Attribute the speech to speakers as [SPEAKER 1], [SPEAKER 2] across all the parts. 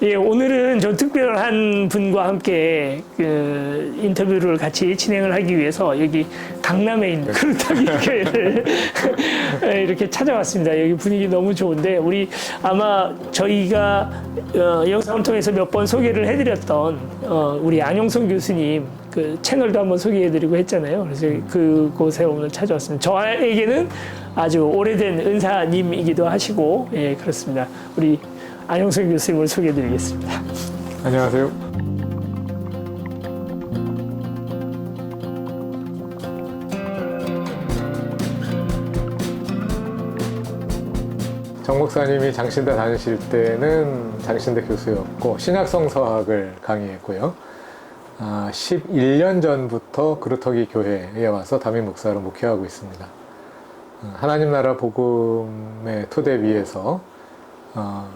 [SPEAKER 1] 예, 오늘은 좀 특별한 분과 함께 인터뷰를 같이 진행을 하기 위해서 여기 강남에 있는 그루터기 교회를 이렇게 찾아왔습니다. 여기 분위기 너무 좋은데 우리 아마 저희가 영상을 통해서 몇 번 소개를 해드렸던 우리 안용성 교수님 그 채널도 한번 소개해드리고 했잖아요. 그래서 그곳에 오늘 찾아왔습니다. 저에게는 아주 오래된 은사님이기도 하시고, 예, 그렇습니다. 우리 안용성 교수님을 소개해드리겠습니다.
[SPEAKER 2] 안녕하세요. 정 목사님이 장신대 다니실 때는 장신대 교수였고 신약성서학을 강의했고요. 11년 전부터 그루터기 교회에 와서 담임 목사로 목회하고 있습니다. 하나님 나라 복음의 토대 위에서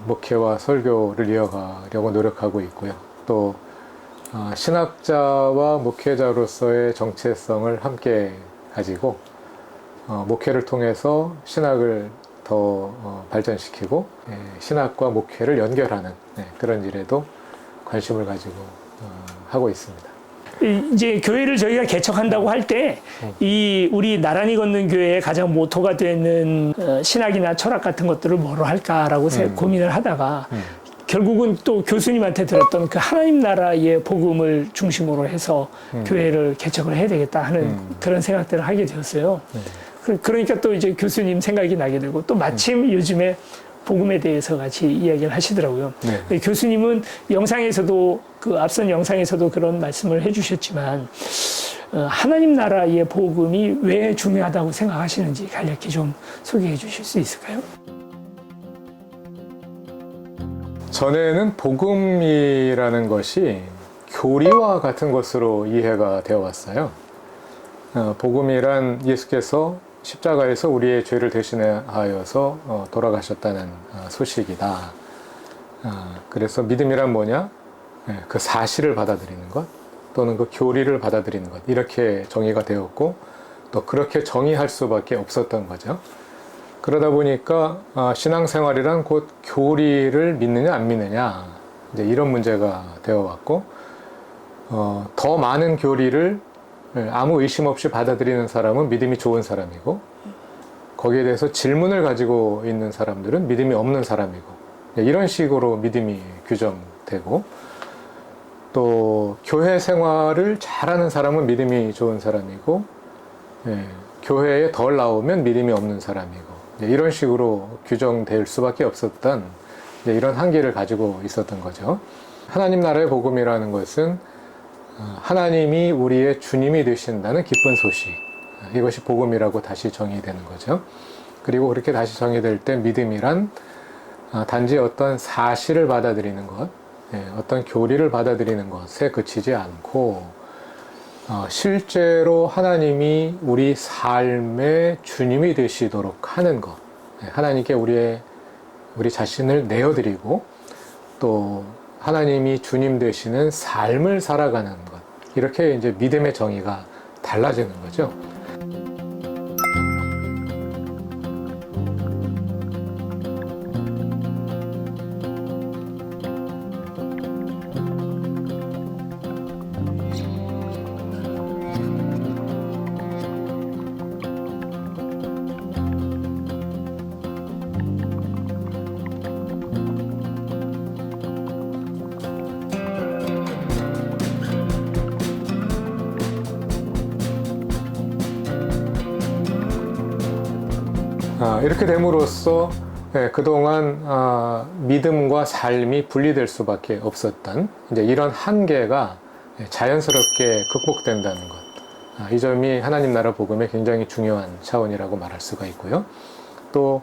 [SPEAKER 2] 목회와 설교를 이어가려고 노력하고 있고요. 또 신학자와 목회자로서의 정체성을 함께 가지고 목회를 통해서 신학을 더 발전시키고 신학과 목회를 연결하는 그런 일에도 관심을 가지고 하고 있습니다.
[SPEAKER 1] 이제 교회를 저희가 개척한다고 할 때 이 우리 나란히 걷는 교회의 가장 모토가 되는 신학이나 철학 같은 것들을 뭐로 할까라고 고민을 하다가 결국은 또 교수님한테 들었던 그 하나님 나라의 복음을 중심으로 해서 교회를 개척을 해야 되겠다 하는 그런 생각들을 하게 되었어요. 그러니까 또 이제 교수님 생각이 나게 되고 또 마침 요즘에 복음에 대해서 같이 이야기를 하시더라고요. 네. 교수님은 영상에서도 그 앞선 영상에서도 그런 말씀을 해주셨지만 하나님 나라의 복음이 왜 중요하다고 생각하시는지 간략히 좀 소개해 주실 수 있을까요?
[SPEAKER 2] 전에는 복음이라는 것이 교리와 같은 것으로 이해가 되어 왔어요. 복음이란 예수께서 십자가에서 우리의 죄를 대신하여서 돌아가셨다는 소식이다. 그래서 믿음이란 뭐냐? 그 사실을 받아들이는 것 또는 그 교리를 받아들이는 것 이렇게 정의가 되었고 또 그렇게 정의할 수밖에 없었던 거죠. 그러다 보니까 신앙생활이란 곧 교리를 믿느냐 안 믿느냐 이제 이런 문제가 되어 왔고 더 많은 교리를 아무 의심 없이 받아들이는 사람은 믿음이 좋은 사람이고 거기에 대해서 질문을 가지고 있는 사람들은 믿음이 없는 사람이고 이런 식으로 믿음이 규정되고 또 교회 생활을 잘하는 사람은 믿음이 좋은 사람이고 교회에 덜 나오면 믿음이 없는 사람이고 이런 식으로 규정될 수밖에 없었던 이런 한계를 가지고 있었던 거죠. 하나님 나라의 복음이라는 것은 하나님이 우리의 주님이 되신다는 기쁜 소식, 이것이 복음이라고 다시 정의되는 거죠. 그리고 그렇게 다시 정의될 때 믿음이란 단지 어떤 사실을 받아들이는 것, 어떤 교리를 받아들이는 것에 그치지 않고 실제로 하나님이 우리 삶의 주님이 되시도록 하는 것, 하나님께 우리 자신을 내어드리고 또 하나님이 주님 되시는 삶을 살아가는 것. 이렇게 이제 믿음의 정의가 달라지는 거죠. 이렇게 됨으로써 그동안 믿음과 삶이 분리될 수밖에 없었던 이제 이런 한계가 자연스럽게 극복된다는 것. 이 점이 하나님 나라 복음의 굉장히 중요한 차원이라고 말할 수가 있고요. 또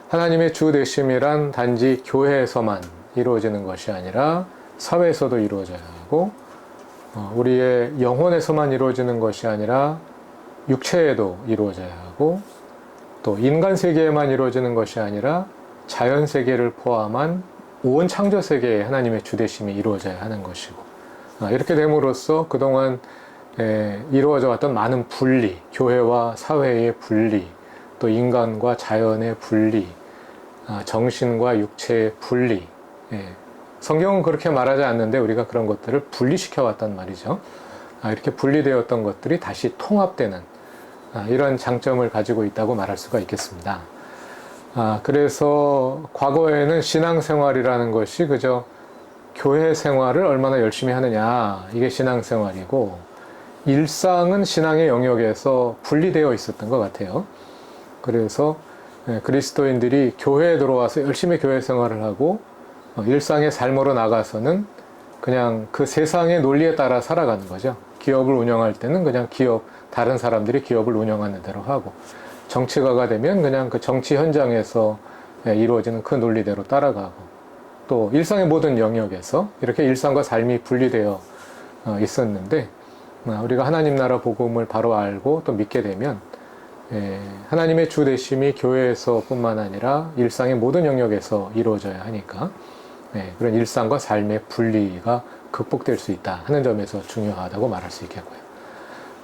[SPEAKER 2] 하나님의 주 되심이란 단지 교회에서만 이루어지는 것이 아니라 사회에서도 이루어져야 하고 우리의 영혼에서만 이루어지는 것이 아니라 육체에도 이루어져야 하고 또 인간 세계에만 이루어지는 것이 아니라 자연 세계를 포함한 온 창조 세계에 하나님의 주되심이 이루어져야 하는 것이고 이렇게 됨으로써 그동안 이루어져 왔던 많은 분리, 교회와 사회의 분리, 또 인간과 자연의 분리, 정신과 육체의 분리, 성경은 그렇게 말하지 않는데 우리가 그런 것들을 분리시켜 왔단 말이죠. 이렇게 분리되었던 것들이 다시 통합되는 이런 장점을 가지고 있다고 말할 수가 있겠습니다. 그래서 과거에는 신앙생활이라는 것이 그저 교회 생활을 얼마나 열심히 하느냐, 이게 신앙생활이고, 일상은 신앙의 영역에서 분리되어 있었던 것 같아요. 그래서 그리스도인들이 교회에 들어와서 열심히 교회 생활을 하고 일상의 삶으로 나가서는 그냥 그 세상의 논리에 따라 살아가는 거죠. 기업을 운영할 때는 그냥 다른 사람들이 기업을 운영하는 대로 하고, 정치가가 되면 그냥 그 정치 현장에서 이루어지는 그 논리대로 따라가고, 또 일상의 모든 영역에서 이렇게 일상과 삶이 분리되어 있었는데, 우리가 하나님 나라 복음을 바로 알고 또 믿게 되면 하나님의 주되심이 교회에서 뿐만 아니라 일상의 모든 영역에서 이루어져야 하니까 그런 일상과 삶의 분리가 극복될 수 있다 하는 점에서 중요하다고 말할 수 있겠고요.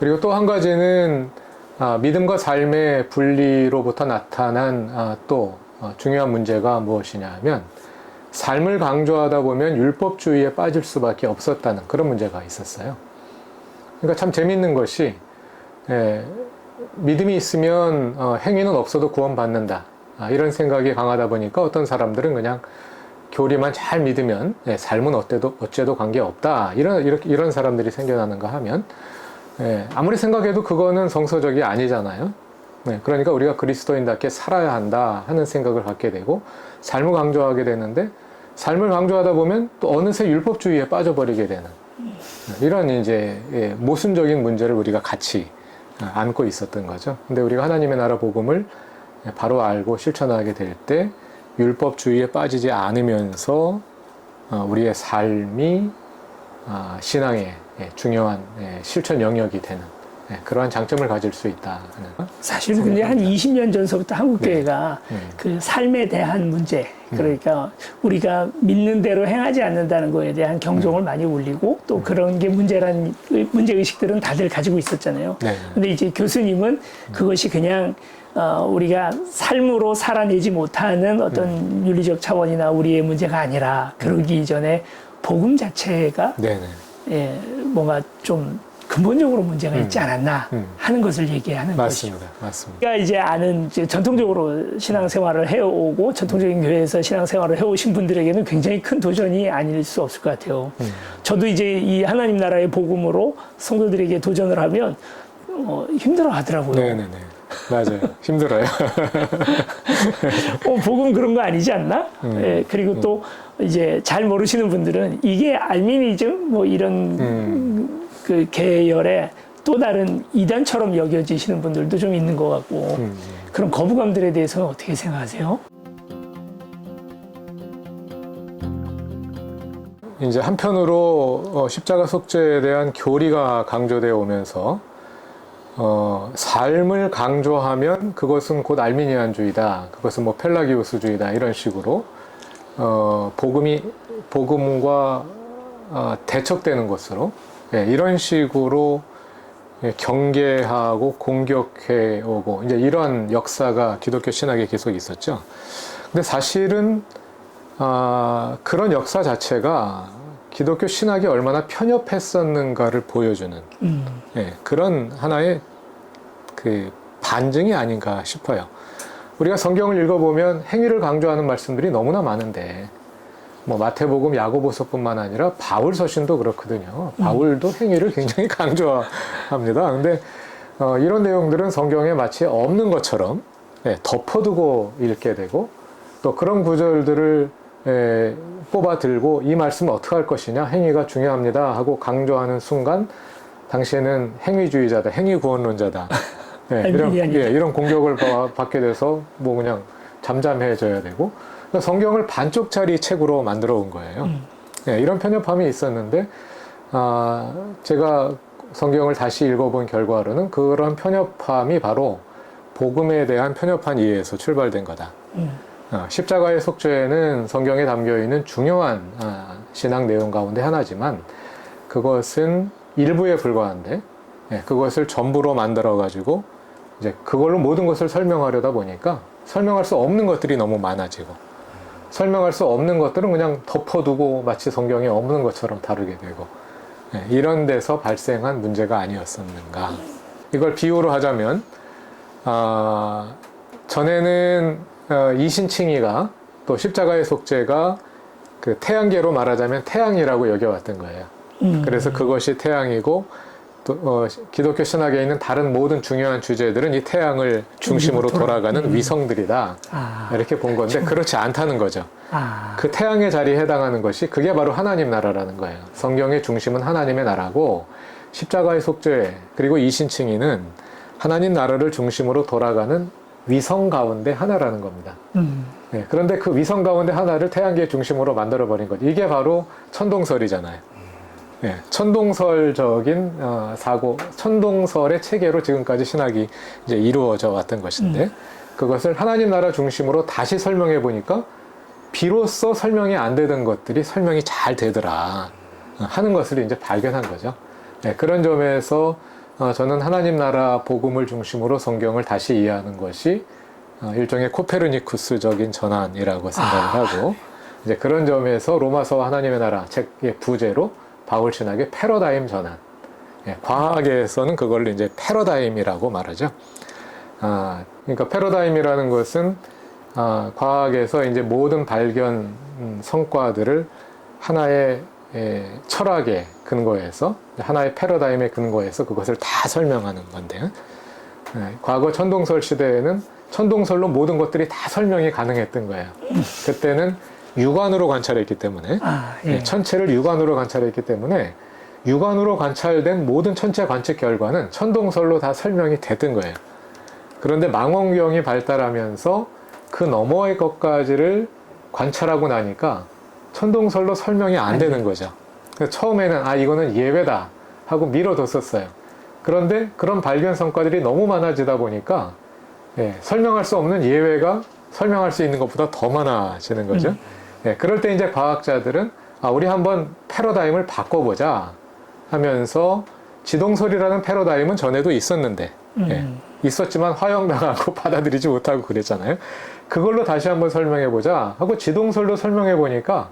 [SPEAKER 2] 그리고 또 한 가지는 믿음과 삶의 분리로부터 나타난 또 중요한 문제가 무엇이냐 하면, 삶을 강조하다 보면 율법주의에 빠질 수밖에 없었다는 그런 문제가 있었어요. 그러니까 참 재밌는 것이 믿음이 있으면 행위는 없어도 구원받는다, 이런 생각이 강하다 보니까 어떤 사람들은 그냥 교리만 잘 믿으면 삶은 어째도 관계없다, 이런 사람들이 생겨나는가 하면 아무리 생각해도 그거는 성서적이 아니잖아요. 그러니까 우리가 그리스도인답게 살아야 한다 하는 생각을 갖게 되고 삶을 강조하게 되는데, 삶을 강조하다 보면 또 어느새 율법주의에 빠져버리게 되는 이런 이제 모순적인 문제를 우리가 같이 안고 있었던 거죠. 근데 우리가 하나님의 나라 복음을 바로 알고 실천하게 될 때 율법주의에 빠지지 않으면서 우리의 삶이 신앙의 중요한 실천 영역이 되는 그러한 장점을 가질 수 있다.
[SPEAKER 1] 사실은 근데 한 20년 전서부터 한국교회가 그 삶에 대한 문제, 그러니까 우리가 믿는 대로 행하지 않는다는 거에 대한 경종을 많이 울리고, 또 그런 게 문제의식들은 다들 가지고 있었잖아요. 근데 이제 교수님은 그것이 그냥 우리가 삶으로 살아내지 못하는 어떤 윤리적 차원이나 우리의 문제가 아니라, 그러기 이전에 복음 자체가 뭔가 좀 근본적으로 문제가 있지 않았나 하는 것을 얘기하는 것이죠.
[SPEAKER 2] 맞습니다.
[SPEAKER 1] 우리가 이제 아는 전통적으로 신앙생활을 해오고 전통적인 교회에서 신앙생활을 해오신 분들에게는 굉장히 큰 도전이 아닐 수 없을 것 같아요. 저도 이제 이 하나님 나라의 복음으로 성도들에게 도전을 하면 힘들어 하더라고요.
[SPEAKER 2] 네네네. 맞아요. 힘들어요.
[SPEAKER 1] 복음 그런 거 아니지 않나? 그리고 또 이제 잘 모르시는 분들은 이게 알미니즘 뭐 이런 그 계열의 또 다른 이단처럼 여겨지시는 분들도 좀 있는 것 같고, 그런 거부감들에 대해서는 어떻게 생각하세요?
[SPEAKER 2] 이제 한편으로 십자가 속죄에 대한 교리가 강조되어 오면서 삶을 강조하면 그것은 곧 알미니안주의다, 그것은 뭐 펠라기우스주의다, 이런 식으로 복음과 대척되는 것으로 이런 식으로 경계하고 공격해 오고, 이제 이런 역사가 기독교 신학에 계속 있었죠. 근데 사실은 그런 역사 자체가 기독교 신학이 얼마나 편협했었는가를 보여주는 그런 하나의 그 반증이 아닌가 싶어요. 우리가 성경을 읽어보면 행위를 강조하는 말씀들이 너무나 많은데, 뭐 마태복음, 야고보서뿐만 아니라 바울 서신도 그렇거든요. 바울도 행위를 굉장히 강조합니다. 근데 이런 내용들은 성경에 마치 없는 것처럼 덮어두고 읽게 되고, 또 그런 구절들을 뽑아 들고 이 말씀은 어떻게 할 것이냐, 행위가 중요합니다 하고 강조하는 순간 당시에는 행위주의자다, 행위구원론자다, 이런 공격을 받게 돼서 뭐 그냥 잠잠해져야 되고, 성경을 반쪽짜리 책으로 만들어 온 거예요. 이런 편협함이 있었는데, 제가 성경을 다시 읽어본 결과로는 그런 편협함이 바로 복음에 대한 편협한 이해에서 출발된 거다. 십자가의 속죄는 성경에 담겨 있는 중요한 신앙 내용 가운데 하나지만, 그것은 일부에 불과한데 그것을 전부로 만들어 가지고 이제 그걸로 모든 것을 설명하려다 보니까 설명할 수 없는 것들이 너무 많아지고, 설명할 수 없는 것들은 그냥 덮어두고 마치 성경에 없는 것처럼 다루게 되고 이런 데서 발생한 문제가 아니었었는가. 이걸 비유로 하자면 전에는 이신칭의가 또 십자가의 속죄가 그 태양계로 말하자면 태양이라고 여겨왔던 거예요. 그래서 그것이 태양이고 또 기독교 신학에 있는 다른 모든 중요한 주제들은 이 태양을 중심으로 돌아가는 위성들이다. 이렇게 본 건데 그렇지 않다는 거죠. 그 태양의 자리에 해당하는 것이 그게 바로 하나님 나라라는 거예요. 성경의 중심은 하나님의 나라고 십자가의 속죄 그리고 이신칭의는 하나님 나라를 중심으로 돌아가는 위성 가운데 하나라는 겁니다. 네, 그런데 그 위성 가운데 하나를 태양계의 중심으로 만들어버린 거죠. 이게 바로 천동설이잖아요. 네, 천동설적인 사고, 천동설의 체계로 지금까지 신학이 이제 이루어져 왔던 것인데 그것을 하나님 나라 중심으로 다시 설명해 보니까 비로소 설명이 안 되던 것들이 설명이 잘 되더라 하는 것을 이제 발견한 거죠. 네, 그런 점에서 저는 하나님 나라 복음을 중심으로 성경을 다시 이해하는 것이 일종의 코페르니쿠스적인 전환이라고 생각을 하고 이제 그런 점에서 로마서와 하나님의 나라 책의 부제로 바울 신학의 패러다임 전환. 과학에서는 그걸 이제 패러다임이라고 말하죠. 그러니까 패러다임이라는 것은 과학에서 이제 모든 발견 성과들을 하나의 철학에 근거해서 하나의 패러다임에 근거해서 그것을 다 설명하는 건데요. 과거 천동설 시대에는 천동설로 모든 것들이 다 설명이 가능했던 거예요. 그때는 육안으로 관찰했기 때문에 천체를 육안으로 관찰했기 때문에 육안으로 관찰된 모든 천체 관측 결과는 천동설로 다 설명이 됐던 거예요. 그런데 망원경이 발달하면서 그 너머의 것까지를 관찰하고 나니까 천동설로 설명이 안 되는 거죠. 그래서 처음에는 이거는 예외다 하고 미뤄뒀었어요. 그런데 그런 발견 성과들이 너무 많아지다 보니까 설명할 수 없는 예외가 설명할 수 있는 것보다 더 많아지는 거죠. 그럴 때 이제 과학자들은 우리 한번 패러다임을 바꿔보자 하면서 지동설이라는 패러다임은 전에도 있었는데 있었지만 화형당하고 받아들이지 못하고 그랬잖아요. 그걸로 다시 한번 설명해보자 하고 지동설로 설명해보니까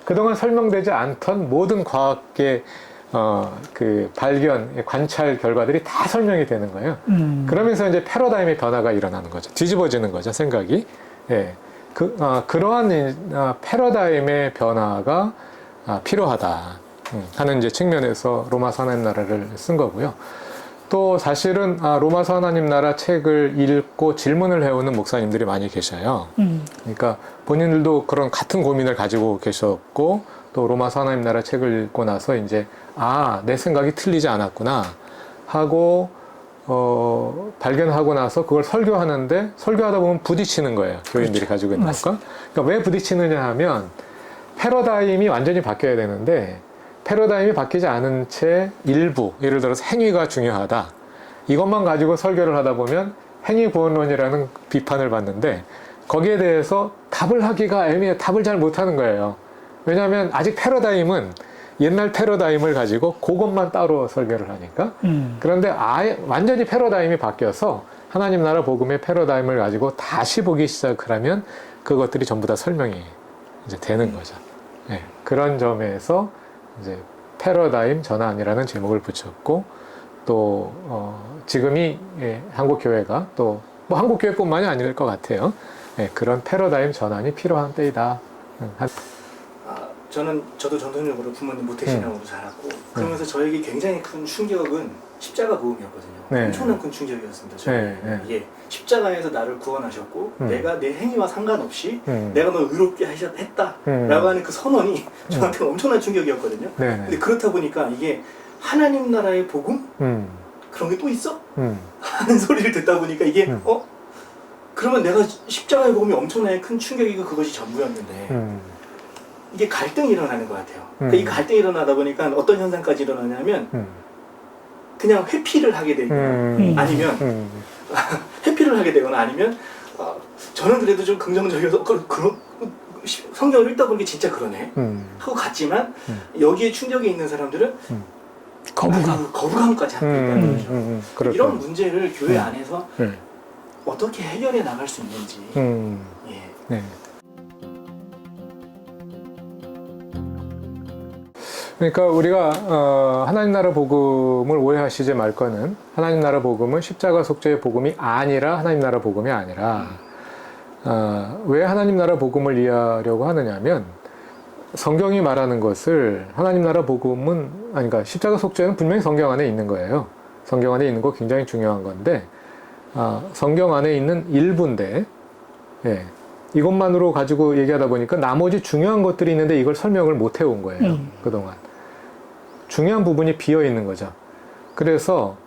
[SPEAKER 2] 그동안 설명되지 않던 모든 과학계 그 발견, 관찰 결과들이 다 설명이 되는 거예요. 그러면서 이제 패러다임의 변화가 일어나는 거죠. 뒤집어지는 거죠, 생각이. 그러한 패러다임의 변화가 필요하다 하는 이제 측면에서 로마서 하나님 나라를 쓴 거고요. 또 사실은 로마서 하나님 나라 책을 읽고 질문을 해오는 목사님들이 많이 계셔요. 그러니까 본인들도 그런 같은 고민을 가지고 계셨고 또 로마서 하나님 나라 책을 읽고 나서 이제 내 생각이 틀리지 않았구나 하고 발견하고 나서 그걸 설교하는데 설교하다 보면 부딪히는 거예요. 교인들이 가지고 있는 것과. 그러니까 왜 부딪히느냐 하면 패러다임이 완전히 바뀌어야 되는데 패러다임이 바뀌지 않은 채 일부, 예를 들어서 행위가 중요하다. 이것만 가지고 설교를 하다 보면 행위구원론이라는 비판을 받는데 거기에 대해서 답을 하기가 애매해. 답을 잘 못하는 거예요. 왜냐하면 아직 패러다임은 옛날 패러다임을 가지고 그것만 따로 설교를 하니까. 그런데 완전히 패러다임이 바뀌어서 하나님 나라 복음의 패러다임을 가지고 다시 보기 시작을 하면 그것들이 전부 다 설명이 이제 되는 거죠. 그런 점에서 이제 패러다임 전환이라는 제목을 붙였고 또 지금이 한국 교회가 또 뭐 한국 교회뿐만이 아닐 것 같아요. 그런 패러다임 전환이 필요한 때이다.
[SPEAKER 3] 저도 전통적으로 부모님 모태신앙으로 자랐고 그러면서 저에게 굉장히 큰 충격은 십자가 복음이었거든요. 엄청난 큰 충격이었습니다. 저에게 십자가에서 나를 구원하셨고 내가 내 행위와 상관없이 내가 너 의롭게 했다라고 하는 그 선언이 저한테 엄청난 충격이었거든요. 근데 그렇다 보니까 이게 하나님 나라의 복음? 그런 게 또 있어? 하는 소리를 듣다 보니까 이게 그러면 내가 십자가의 복음이 엄청나게 큰 충격이고 그것이 전부였는데 이게 갈등이 일어나는 것 같아요. 그러니까 이 갈등이 일어나다 보니까 어떤 현상까지 일어나냐면 그냥 회피를 하게 되거나 아니면 회피를 하게 되거나 아니면 저는 그래도 좀 긍정적이어서 그런 성경을 읽다 보니까 진짜 그러네 하고 갔지만 여기에 충격이 있는 사람들은 거부감까지 하고 있다는 거죠. 이런 문제를 교회 안에서 어떻게 해결해 나갈 수 있는지
[SPEAKER 2] 그러니까 우리가 하나님 나라 복음을 오해하시지 말 거는 하나님 나라 복음은 십자가 속죄의 복음이 아니라 하나님 나라 복음이 아니라 왜 하나님 나라 복음을 이해하려고 하느냐면 성경이 말하는 것을 하나님 나라 복음은 그러니까 십자가 속죄는 분명히 성경 안에 있는 거예요. 성경 안에 있는 거 굉장히 중요한 건데 성경 안에 있는 일부인데 예, 이것만으로 가지고 얘기하다 보니까 나머지 중요한 것들이 있는데 이걸 설명을 못 해온 거예요. 그동안. 중요한 부분이 비어 있는 거죠. 그래서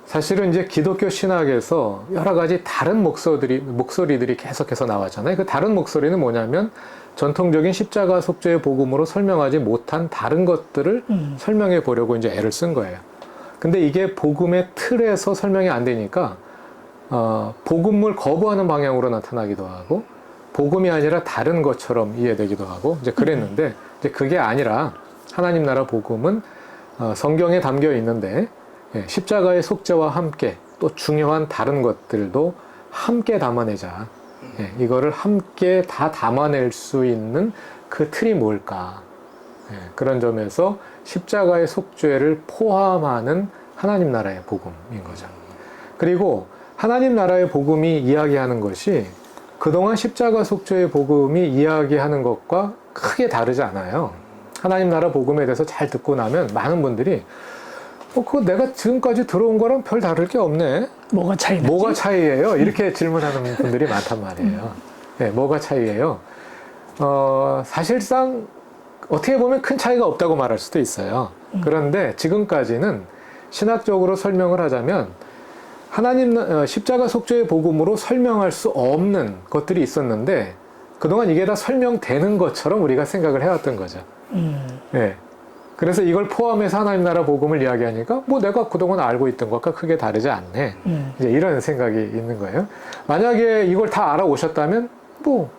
[SPEAKER 2] 사실은 이제 기독교 신학에서 여러 가지 다른 목소리들이 계속해서 나왔잖아요. 그 다른 목소리는 뭐냐면 전통적인 십자가 속죄의 복음으로 설명하지 못한 다른 것들을 설명해 보려고 이제 애를 쓴 거예요. 근데 이게 복음의 틀에서 설명이 안 되니까 복음을 거부하는 방향으로 나타나기도 하고 복음이 아니라 다른 것처럼 이해되기도 하고 이제 그랬는데 이제 그게 아니라 하나님 나라 복음은 성경에 담겨 있는데 십자가의 속죄와 함께 또 중요한 다른 것들도 함께 담아내자. 이거를 함께 다 담아낼 수 있는 그 틀이 뭘까? 그런 점에서 십자가의 속죄를 포함하는 하나님 나라의 복음인 거죠. 그리고 하나님 나라의 복음이 이야기하는 것이 그동안 십자가 속죄의 복음이 이야기하는 것과 크게 다르지 않아요. 하나님 나라 복음에 대해서 잘 듣고 나면 많은 분들이 그거 내가 지금까지 들어온 거랑 별 다를 게 없네.
[SPEAKER 1] 뭐가 차이나지?
[SPEAKER 2] 뭐가 차이예요? 이렇게 질문하는 분들이 많단 말이에요. 네, 뭐가 차이예요? 사실상 어떻게 보면 큰 차이가 없다고 말할 수도 있어요. 그런데 지금까지는 신학적으로 설명을 하자면 하나님 십자가 속죄의 복음으로 설명할 수 없는 것들이 있었는데 그동안 이게 다 설명되는 것처럼 우리가 생각을 해왔던 거죠. 네. 그래서 이걸 포함해서 하나님 나라 복음을 이야기하니까 뭐 내가 그동안 알고 있던 것과 크게 다르지 않네. 이제 이런 생각이 있는 거예요. 만약에 이걸 다 알아오셨다면 뭐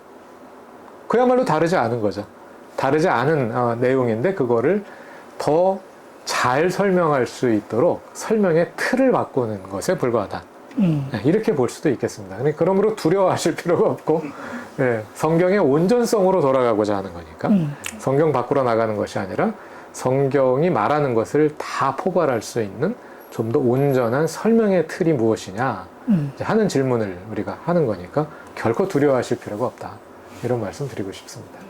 [SPEAKER 2] 그야말로 다르지 않은 거죠. 다르지 않은 내용인데 그거를 더 잘 설명할 수 있도록 설명의 틀을 바꾸는 것에 불과하다. 이렇게 볼 수도 있겠습니다. 그러므로 두려워하실 필요가 없고 성경의 온전성으로 돌아가고자 하는 거니까 성경 밖으로 나가는 것이 아니라 성경이 말하는 것을 다 포괄할 수 있는 좀 더 온전한 설명의 틀이 무엇이냐 하는 질문을 우리가 하는 거니까 결코 두려워하실 필요가 없다. 이런 말씀 드리고 싶습니다.